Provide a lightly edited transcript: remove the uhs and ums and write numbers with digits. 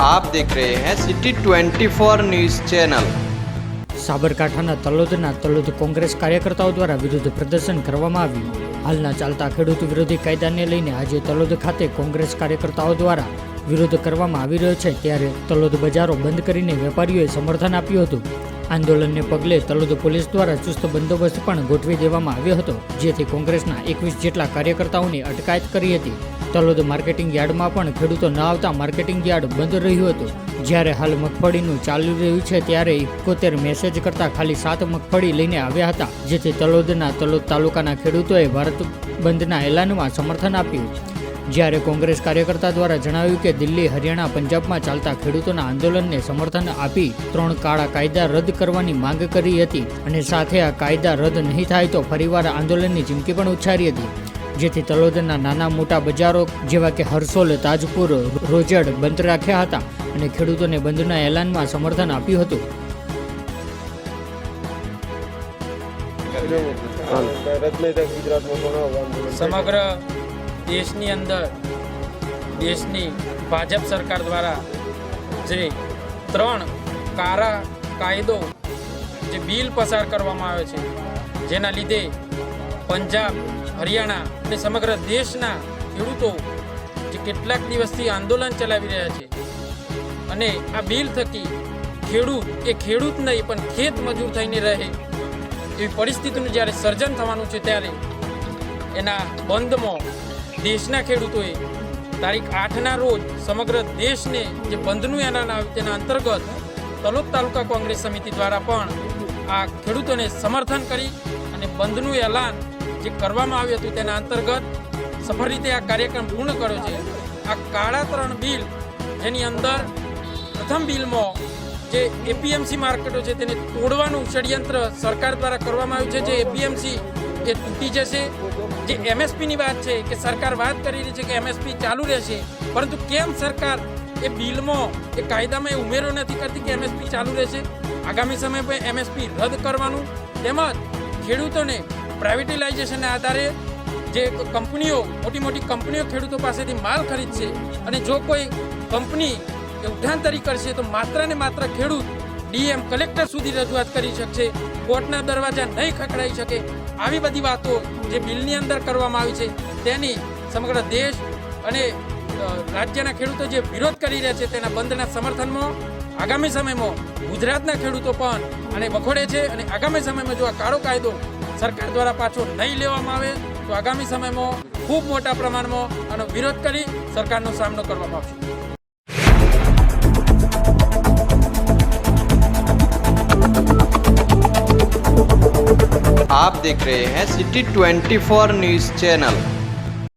आप देख रहे हैं सिटी 24 न्यूज़ चैनल। સાબરકાંઠાના તલોદ કોંગ્રેસ કાર્યકર્તાઓ દ્વારા વિરોધ પ્રદર્શન કરવામાં આવ્યું। હાલના ચાલતા ખેડૂત વિરોધી કાયદાને લઈને આજે તલોદ ખાતે કોંગ્રેસ કાર્યકર્તાઓ દ્વારા વિરોધ કરવામાં આવી રહ્યો છે, ત્યારે તલોદ બજારો બંધ કરીને વેપારીઓએ સમર્થન આપ્યું હતું। આંદોલનને પગલે તલોદ પોલીસ દ્વારા ચુસ્ત બંદોબસ્ત પણ ગોઠવી દેવામાં આવ્યો હતો, જેથી કોંગ્રેસના 21 જેટલા કાર્યકર્તાઓની અટકાયત કરી હતી। તલોદ માર્કેટિંગ યાર્ડમાં પણ ખેડૂતો ન આવતા માર્કેટિંગ યાર્ડ બંધ રહ્યું હતું। જ્યારે હાલ મગફળીનું ચાલી રહ્યું છે, ત્યારે 71 મેસેજ કરતા ખાલી 7 મગફળી લઈને આવ્યા હતા, જેથી તલોદ તાલુકાના ખેડૂતોએ ભારત બંધના એલાનમાં સમર્થન આપ્યું। જ્યારે કોંગ્રેસ કાર્યકર્તા દ્વારા જણાવ્યું કે દિલ્હી, હરિયાણા, પંજાબમાં ચાલતા ખેડૂતોના આંદોલનને સમર્થન આપી 3 કાળા કાયદા રદ કરવાની માંગ કરી હતી અને સાથે આ કાયદા રદ નહીં થાય તો ફરીવાર આંદોલનની ચીમકી પણ ઉચ્ચારી હતી, જેથી તલોદના નાના મોટા બજારો જેવા કે હરસોલ, તાજપુર, રોજડ બંધ રાખ્યા હતા અને ખેડૂતોને બંધના એલાનમાં સમર્થન આપ્યું હતું। સમગ્ર દેશની અંદર દેશની ભાજપ સરકાર દ્વારા જે 3 કાળા કાયદો જે બિલ પસાર કરવામાં આવે છે, જેના લીધે પંજાબ, હરિયાણા અને સમગ્ર દેશના ખેડૂતો જે કેટલાક દિવસથી આંદોલન ચલાવી રહ્યા છે અને આ બિલ થકી ખેડૂત એ ખેડૂત નહીં પણ ખેત મજૂર થઈને રહે એવી પરિસ્થિતિનું જ્યારે સર્જન થવાનું છે, ત્યારે એના બંધમાં દેશના ખેડૂતોએ તારીખ 8ના રોજ સમગ્ર દેશને જે બંધનું એલાન આવ્યું તેના અંતર્ગત તલોદ તાલુકા કોંગ્રેસ સમિતિ દ્વારા પણ આ ખેડૂતોને સમર્થન કરી અને બંધનું એલાન જે કરવામાં આવ્યું હતું તેના અંતર્ગત સફળ રીતે આ કાર્યક્રમ પૂર્ણ કર્યો છે। આ કાળા 3 બિલ, જેની અંદર પ્રથમ બિલમાં જે એપીએમસી માર્કેટો છે તેને તોડવાનું ષડયંત્ર સરકાર દ્વારા કરવામાં આવ્યું છે। જે એપીએમસી એ તૂટી જશે। જે એમએસપીની વાત છે કે સરકાર વાત કરી રહી છે કે એમએસપી ચાલુ રહેશે, પરંતુ કેમ સરકાર એ બિલમાં એ કાયદામાં એ ઉમેરો નથી કરતી કે એમએસપી ચાલુ રહેશે? આગામી સમયમાં એમએસપી રદ કરવાનું, તેમજ ખેડૂતોને પ્રાઇવેટાઇઝેશનના આધારે જે કંપનીઓ, મોટી કંપનીઓ ખેડૂતો પાસેથી માલ ખરીદશે અને જો કોઈ કંપની એ ઉઠાંતરી કરશે તો માત્ર ને માત્ર ખેડૂત ડીએમ, કલેક્ટર સુધી રજૂઆત કરી શકશે, કોર્ટના દરવાજા નહીં ખખડાઈ શકે। આવી બધી વાતો જે બિલની અંદર કરવામાં આવી છે, તેની સમગ્ર દેશ અને રાજ્યના ખેડૂતો જે વિરોધ કરી રહ્યા છે, તેના બંધના સમર્થનમાં આગામી સમયમાં ગુજરાતના ખેડૂતો પણ આને વખોડે છે અને આગામી સમયમાં જો આ કાળો કાયદો સરકાર દ્વારા પાછો નહીં લેવામાં આવે તો આગામી સમયમાં ખૂબ મોટા પ્રમાણમાં આનો વિરોધ કરી સરકારનો સામનો કરવામાં આવશે। आप देख रहे हैं सिटी 24 न्यूज़ चैनल।